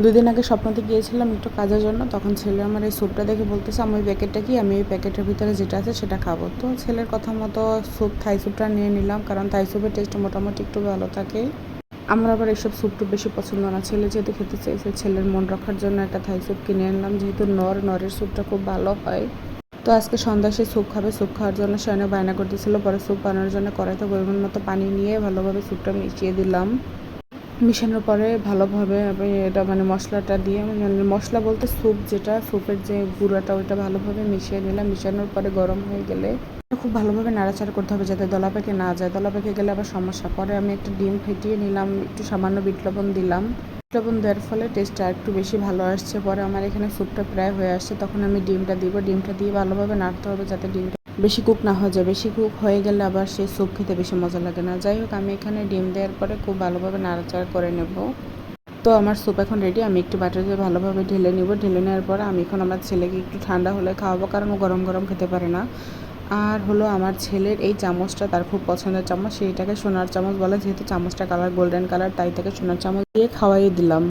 2 দিন আগে স্বপ্নতে গিয়েছিলাম একটু কাজের জন্য। তখন ছেলে আমার এই স্যুপটা দেখে বলতেছে, "আম্মু এই প্যাকেটটা কি? আমি এই প্যাকেটের ভিতরে যেটা আছে সেটা খাবো।" তো ছেলের কথা মতো থাই স্যুপটা নিয়ে নিলাম, কারণ থাই স্যুপের টেস্ট মোটামুটি একটু ভালো থাকে। আমার আবার এসব স্যুপ-টুপ বেশি পছন্দ না। ছেলে যেহেতু খেতে চেয়েছে, ছেলের মন রক্ষার জন্য একটা থাই স্যুপ কিনে আনলাম। যেহেতু নরের স্যুপটা খুব ভালো হয়। তো আজকে সন্ধ্যায় সে স্যুপ খাবে। স্যুপ খাওয়ার জন্য সে অনেক বায়না করতেছিল। পরে স্যুপ বানানোর জন্য কড়াইতে পরিমাণ মতো পানি নিয়ে ভালোভাবে স্যুপটা মিশিয়ে দিলাম। মিশানোর পরে ভালোভাবে আমি এটা মশলাটা দিয়ে মশলা বলতে স্যুপ, যেটা স্যুপের যে গুঁড়াটা ওইটা ভালোভাবে মিশিয়ে নিলাম। মিশানোর পরে গরম হয়ে গেলে খুব ভালোভাবে নাড়াচাড়া করতে হবে যাতে দলা পেকে না যায়। দলা পেকে গেলে আবার সমস্যা। পরে আমি একটা ডিম ফেটিয়ে নিলাম, একটু সামান্য বিট লবণ দিলাম। বিট লবণ দেওয়ার ফলে টেস্টটা একটু বেশি ভালো আসছে। পরে আমার এখানে স্যুপটা প্রায় হয়ে আসছে, তখন আমি ডিমটা দিব। ডিমটা দিয়ে ভালোভাবে নাড়তে হবে যাতে ডিমটা বেশি কুক না হয়ে যায়। বেশি কুক হয়ে গেলে আবার সেই স্যুপ খেতে বেশি মজা লাগে না। যাই হোক, আমি এখানে ডিম দেওয়ার পরে খুব ভালোভাবে নাড়াচাড়া করে নেব। তো আমার স্যুপ এখন রেডি। আমি একটু বাটিতে ভালোভাবে ঢেলে নিব। ঢেলে নেওয়ার পরে আমি এখন আমার ছেলেকে একটু ঠান্ডা হলে খাওয়াবো, কারণ ও গরম গরম খেতে পারে না। আর হলো আমার ছেলের এই চামচটা তার খুব পছন্দের চামচ, সেইটাকে সোনার চামচ বলে। যেহেতু চামচটা কালার গোল্ডেন কালার, তাই তাকে সোনার চামচ দিয়ে খাওয়াই দিলাম।